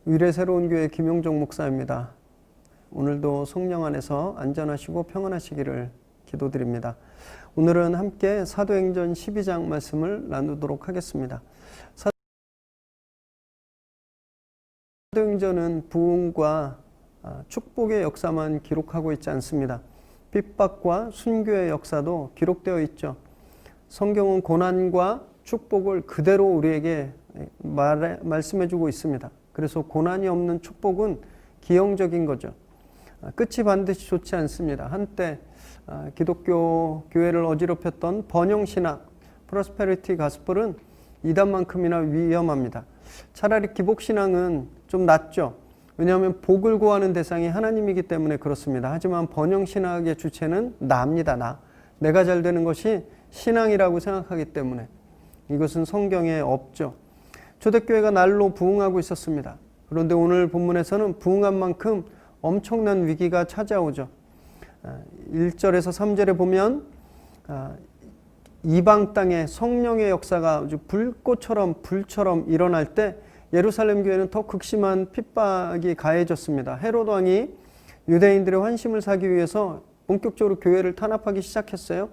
위례 새로운 교회 김용정 목사입니다. 오늘도 성령 안에서 안전하시고 평안하시기를 기도드립니다. 오늘은 함께 사도행전 12장 말씀을 나누도록 하겠습니다. 사도행전은 부흥과 축복의 역사만 기록하고 있지 않습니다. 핍박과 순교의 역사도 기록되어 있죠. 성경은 고난과 축복을 그대로 우리에게 말씀해주고 있습니다. 그래서 고난이 없는 축복은 기형적인 거죠. 끝이 반드시 좋지 않습니다. 한때 기독교 교회를 어지럽혔던 번영신학, 프로스페리티 가스펠은 이단만큼이나 위험합니다. 차라리 기복신앙은 좀 낫죠. 왜냐하면 복을 구하는 대상이 하나님이기 때문에 그렇습니다. 하지만 번영신학의 주체는 나입니다. 내가 잘 되는 것이 신앙이라고 생각하기 때문에 이것은 성경에 없죠. 초대교회가 날로 부흥하고 있었습니다. 그런데 오늘 본문에서는 부흥한 만큼 엄청난 위기가 찾아오죠. 1절에서 3절에 보면 이방 땅에 성령의 역사가 아주 불처럼 일어날 때 예루살렘 교회는 더 극심한 핍박이 가해졌습니다. 헤롯 왕이 유대인들의 환심을 사기 위해서 본격적으로 교회를 탄압하기 시작했어요.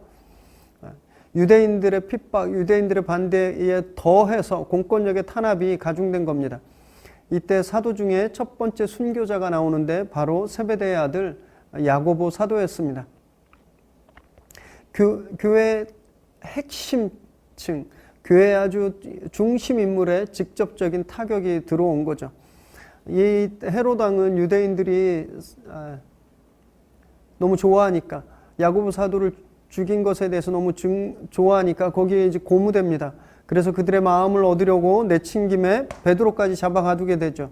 유대인들의 핍박, 유대인들의 반대에 더해서 공권력의 탄압이 가중된 겁니다. 이때 사도 중에 첫 번째 순교자가 나오는데 바로 세베대의 아들 야고보 사도였습니다. 교회의 핵심층, 교회의 아주 중심 인물에 직접적인 타격이 들어온 거죠. 이 헤롯 왕은 유대인들이 너무 좋아하니까, 야고보 사도를 죽인 것에 대해서 너무 좋아하니까 거기에 이제 고무됩니다. 그래서 그들의 마음을 얻으려고 내친 김에 베드로까지 잡아가두게 되죠.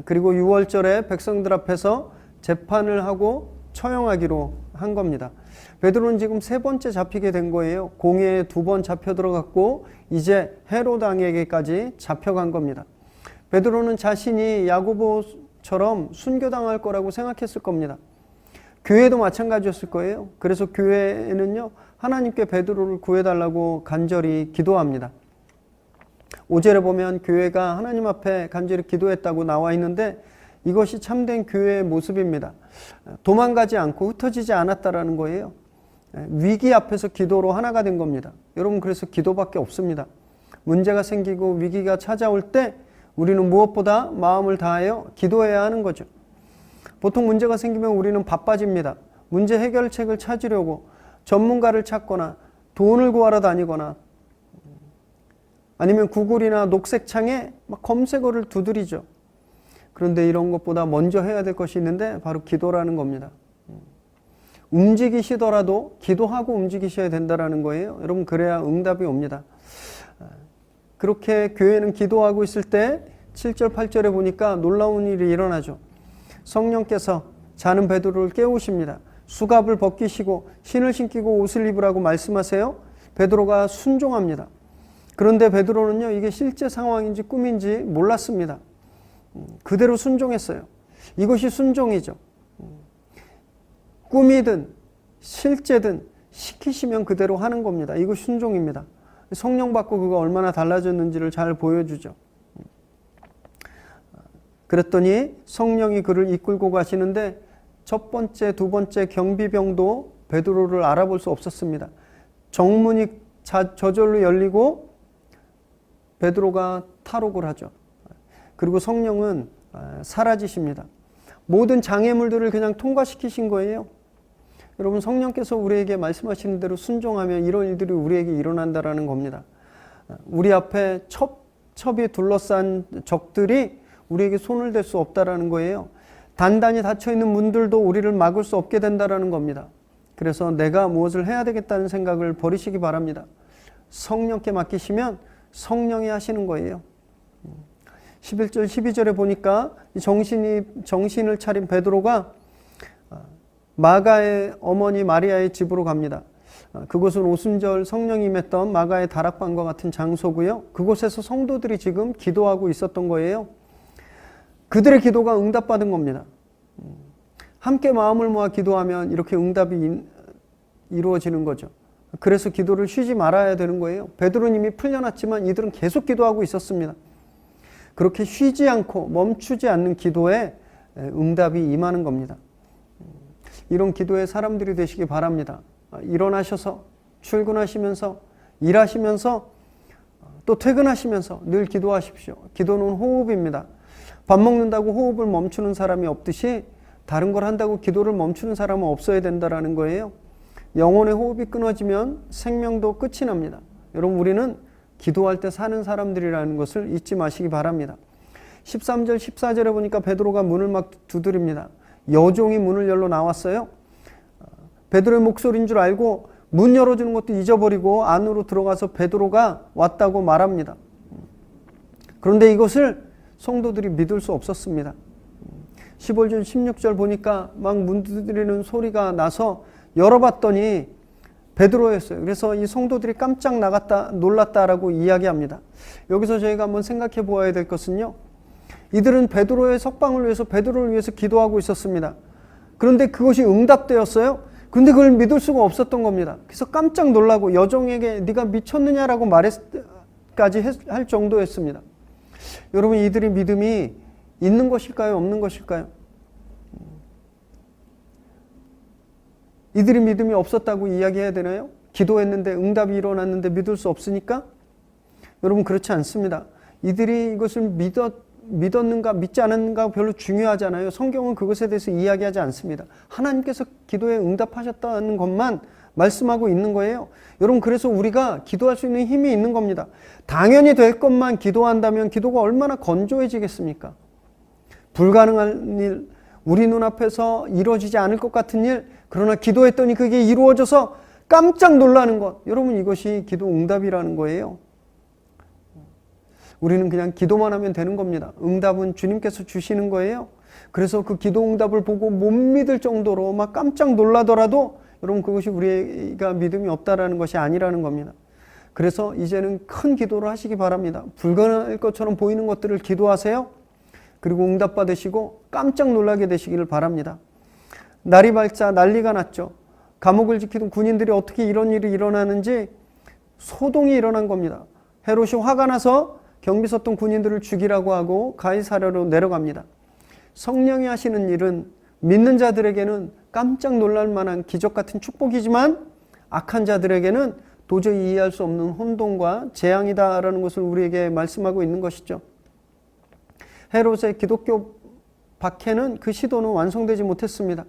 그리고 6월절에 백성들 앞에서 재판을 하고 처형하기로 한 겁니다. 베드로는 지금 세 번째 잡히게 된 거예요. 공회에 2번 잡혀 들어갔고 이제 헤롯 왕에게까지 잡혀간 겁니다. 베드로는 자신이 야고보처럼 순교당할 거라고 생각했을 겁니다. 교회도 마찬가지였을 거예요. 그래서 교회는요, 하나님께 베드로를 구해달라고 간절히 기도합니다. 5절에 보면 교회가 하나님 앞에 간절히 기도했다고 나와 있는데 이것이 참된 교회의 모습입니다. 도망가지 않고 흩어지지 않았다라는 거예요. 위기 앞에서 기도로 하나가 된 겁니다. 여러분, 그래서 기도밖에 없습니다. 문제가 생기고 위기가 찾아올 때 우리는 무엇보다 마음을 다하여 기도해야 하는 거죠. 보통 문제가 생기면 우리는 바빠집니다. 문제 해결책을 찾으려고 전문가를 찾거나 돈을 구하러 다니거나 아니면 구글이나 녹색창에 막 검색어를 두드리죠. 그런데 이런 것보다 먼저 해야 될 것이 있는데 바로 기도라는 겁니다. 움직이시더라도 기도하고 움직이셔야 된다는 거예요. 여러분, 그래야 응답이 옵니다. 그렇게 교회는 기도하고 있을 때 7절 8절에 보니까 놀라운 일이 일어나죠. 성령께서 자는 베드로를 깨우십니다. 수갑을 벗기시고 신을 신기고 옷을 입으라고 말씀하세요. 베드로가 순종합니다. 그런데 베드로는요, 이게 실제 상황인지 꿈인지 몰랐습니다. 그대로 순종했어요. 이것이 순종이죠. 꿈이든 실제든 시키시면 그대로 하는 겁니다. 이것이 순종입니다. 성령 받고 그가 얼마나 달라졌는지를 잘 보여주죠. 그랬더니 성령이 그를 이끌고 가시는데 첫 번째, 두 번째 경비병도 베드로를 알아볼 수 없었습니다. 정문이 저절로 열리고 베드로가 탈옥을 하죠. 그리고 성령은 사라지십니다. 모든 장애물들을 그냥 통과시키신 거예요. 여러분, 성령께서 우리에게 말씀하시는 대로 순종하면 이런 일들이 우리에게 일어난다라는 겁니다. 우리 앞에 첩이 둘러싼 적들이 우리에게 손을 댈 수 없다라는 거예요. 단단히 닫혀있는 문들도 우리를 막을 수 없게 된다라는 겁니다. 그래서 내가 무엇을 해야 되겠다는 생각을 버리시기 바랍니다. 성령께 맡기시면 성령이 하시는 거예요. 11절 12절에 보니까 정신을 차린 베드로가 마가의 어머니 마리아의 집으로 갑니다. 그곳은 오순절 성령이 임했던 마가의 다락방과 같은 장소고요. 그곳에서 성도들이 지금 기도하고 있었던 거예요. 그들의 기도가 응답받은 겁니다. 함께 마음을 모아 기도하면 이렇게 응답이 이루어지는 거죠. 그래서 기도를 쉬지 말아야 되는 거예요. 베드로님이 풀려났지만 이들은 계속 기도하고 있었습니다. 그렇게 쉬지 않고 멈추지 않는 기도에 응답이 임하는 겁니다. 이런 기도의 사람들이 되시기 바랍니다. 일어나셔서 출근하시면서 일하시면서 또 퇴근하시면서 늘 기도하십시오. 기도는 호흡입니다. 밥 먹는다고 호흡을 멈추는 사람이 없듯이 다른 걸 한다고 기도를 멈추는 사람은 없어야 된다는 거예요. 영혼의 호흡이 끊어지면 생명도 끝이 납니다. 여러분, 우리는 기도할 때 사는 사람들이라는 것을 잊지 마시기 바랍니다. 13절 14절에 보니까 베드로가 문을 막 두드립니다. 여종이 문을 열러 나왔어요. 베드로의 목소리인 줄 알고 문 열어주는 것도 잊어버리고 안으로 들어가서 베드로가 왔다고 말합니다. 그런데 이것을 성도들이 믿을 수 없었습니다. 15절 16절 보니까 막 문 두드리는 소리가 나서 열어봤더니 베드로였어요. 그래서 이 성도들이 깜짝 놀랐다라고 이야기합니다. 여기서 저희가 한번 생각해 보아야 될 것은요, 이들은 베드로의 석방을 위해서, 베드로를 위해서 기도하고 있었습니다. 그런데 그것이 응답되었어요. 그런데 그걸 믿을 수가 없었던 겁니다. 그래서 깜짝 놀라고 여종에게 네가 미쳤느냐라고 말까지 할 정도였습니다. 여러분, 이들의 믿음이 있는 것일까요? 없는 것일까요? 이들의 믿음이 없었다고 이야기해야 되나요? 기도했는데 응답이 일어났는데 믿을 수 없으니까? 여러분, 그렇지 않습니다. 이들이 이것을 믿었는가 믿지 않았는가 별로 중요하잖아요. 성경은 그것에 대해서 이야기하지 않습니다. 하나님께서 기도에 응답하셨다는 것만 말씀하고 있는 거예요. 여러분, 그래서 우리가 기도할 수 있는 힘이 있는 겁니다. 당연히 될 것만 기도한다면 기도가 얼마나 건조해지겠습니까? 불가능한 일, 우리 눈앞에서 이루어지지 않을 것 같은 일, 그러나 기도했더니 그게 이루어져서 깜짝 놀라는 것, 여러분, 이것이 기도 응답이라는 거예요. 우리는 그냥 기도만 하면 되는 겁니다. 응답은 주님께서 주시는 거예요. 그래서 그 기도 응답을 보고 못 믿을 정도로 막 깜짝 놀라더라도 여러분, 그것이 우리가 믿음이 없다라는 것이 아니라는 겁니다. 그래서 이제는 큰 기도를 하시기 바랍니다. 불가능할 것처럼 보이는 것들을 기도하세요. 그리고 응답받으시고 깜짝 놀라게 되시기를 바랍니다. 날이 밝자 난리가 났죠. 감옥을 지키던 군인들이 어떻게 이런 일이 일어나는지 소동이 일어난 겁니다. 헤롯이 화가 나서 경비 섰던 군인들을 죽이라고 하고 가이사랴로 내려갑니다. 성령이 하시는 일은 믿는 자들에게는 깜짝 놀랄 만한 기적 같은 축복이지만 악한 자들에게는 도저히 이해할 수 없는 혼돈과 재앙이다라는 것을 우리에게 말씀하고 있는 것이죠. 헤롯의 기독교 박해는 그 시도는 완성되지 못했습니다.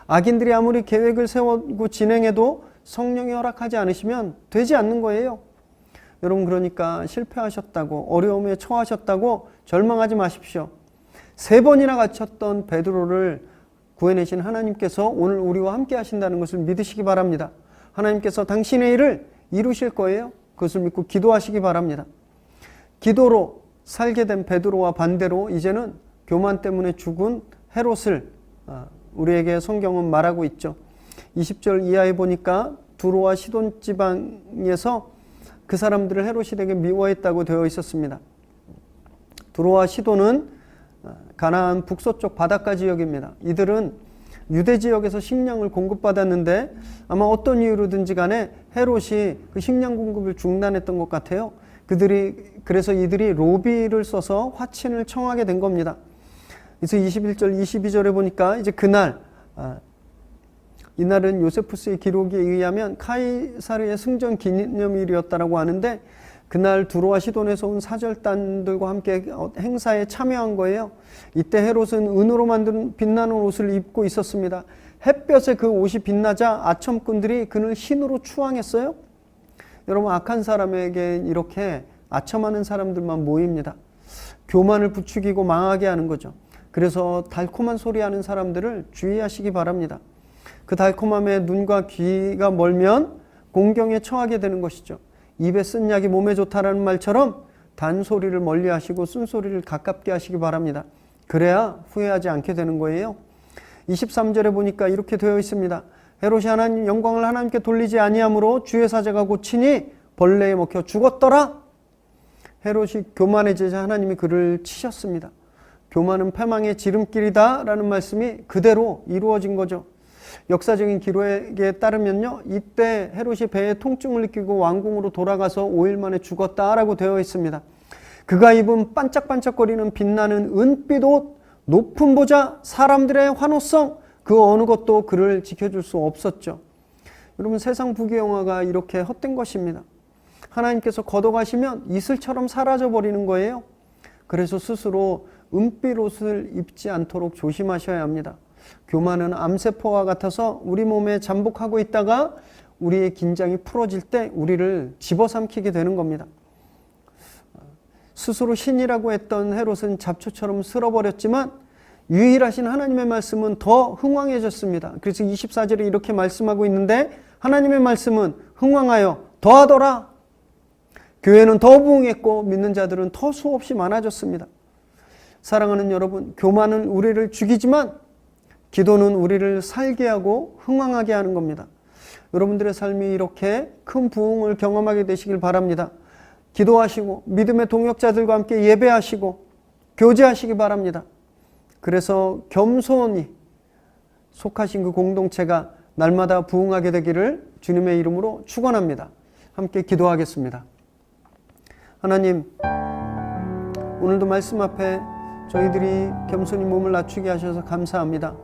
악인들이 아무리 계획을 세우고 진행해도 성령이 허락하지 않으시면 되지 않는 거예요. 여러분, 그러니까 실패하셨다고, 어려움에 처하셨다고 절망하지 마십시오. 3번이나 갇혔던 베드로를 구해내신 하나님께서 오늘 우리와 함께 하신다는 것을 믿으시기 바랍니다. 하나님께서 당신의 일을 이루실 거예요. 그것을 믿고 기도하시기 바랍니다. 기도로 살게 된 베드로와 반대로 이제는 교만 때문에 죽은 헤롯을 우리에게 성경은 말하고 있죠. 20절 이하에 보니까 두로와 시돈 지방에서 그 사람들을 헤롯이 되게 미워했다고 되어 있었습니다. 두로와 시돈은 가나안 북서쪽 바닷가 지역입니다. 이들은 유대 지역에서 식량을 공급받았는데 아마 어떤 이유로든지 간에 헤롯이 그 식량 공급을 중단했던 것 같아요. 그래서 이들이 로비를 써서 화친을 청하게 된 겁니다. 그래서 21절, 22절에 보니까 이제 그날, 이날은 요세푸스의 기록에 의하면 카이사르의 승전 기념일이었다라고 하는데 그날 두로와 시돈에서 온 사절단들과 함께 행사에 참여한 거예요. 이때 헤롯은 은으로 만든 빛나는 옷을 입고 있었습니다. 햇볕에 그 옷이 빛나자 아첨꾼들이 그를 흰으로 추앙했어요. 여러분, 악한 사람에게 이렇게 아첨하는 사람들만 모입니다. 교만을 부추기고 망하게 하는 거죠. 그래서 달콤한 소리 하는 사람들을 주의하시기 바랍니다. 그 달콤함에 눈과 귀가 멀면 공경에 처하게 되는 것이죠. 입에 쓴 약이 몸에 좋다라는 말처럼 단소리를 멀리 하시고 쓴소리를 가깝게 하시기 바랍니다. 그래야 후회하지 않게 되는 거예요. 23절에 보니까 이렇게 되어 있습니다. 헤롯이 하나님 영광을 하나님께 돌리지 아니함으로 주의 사자가 고치니 벌레에 먹혀 죽었더라. 헤롯이 교만해지자 하나님이 그를 치셨습니다. 교만은 패망의 지름길이다 라는 말씀이 그대로 이루어진 거죠. 역사적인 기록에 따르면요, 이때 헤롯이 배에 통증을 느끼고 왕궁으로 돌아가서 5일 만에 죽었다라고 되어 있습니다. 그가 입은 반짝반짝거리는 빛나는 은빛 옷, 높은 보좌, 사람들의 환호성, 그 어느 것도 그를 지켜줄 수 없었죠. 여러분, 세상 부귀영화가 이렇게 헛된 것입니다. 하나님께서 걷어가시면 이슬처럼 사라져버리는 거예요. 그래서 스스로 은빛 옷을 입지 않도록 조심하셔야 합니다. 교만은 암세포와 같아서 우리 몸에 잠복하고 있다가 우리의 긴장이 풀어질 때 우리를 집어삼키게 되는 겁니다. 스스로 신이라고 했던 헤롯은 잡초처럼 쓸어버렸지만 유일하신 하나님의 말씀은 더 흥왕해졌습니다. 그래서 24절에 이렇게 말씀하고 있는데 하나님의 말씀은 흥왕하여 더하더라. 교회는 더 부흥했고 믿는 자들은 더 수없이 많아졌습니다. 사랑하는 여러분, 교만은 우리를 죽이지만 기도는 우리를 살게 하고 흥왕하게 하는 겁니다. 여러분들의 삶이 이렇게 큰 부흥을 경험하게 되시길 바랍니다. 기도하시고 믿음의 동역자들과 함께 예배하시고 교제하시기 바랍니다. 그래서 겸손히 속하신 그 공동체가 날마다 부흥하게 되기를 주님의 이름으로 축원합니다. 함께 기도하겠습니다. 하나님, 오늘도 말씀 앞에 저희들이 겸손히 몸을 낮추게 하셔서 감사합니다.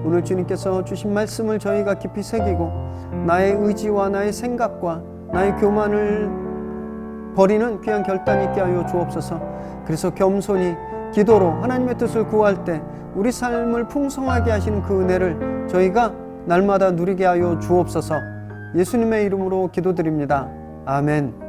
오늘 주님께서 주신 말씀을 저희가 깊이 새기고 나의 의지와 나의 생각과 나의 교만을 버리는 귀한 결단 있게 하여 주옵소서. 그래서 겸손히 기도로 하나님의 뜻을 구할 때 우리 삶을 풍성하게 하시는 그 은혜를 저희가 날마다 누리게 하여 주옵소서. 예수님의 이름으로 기도드립니다. 아멘.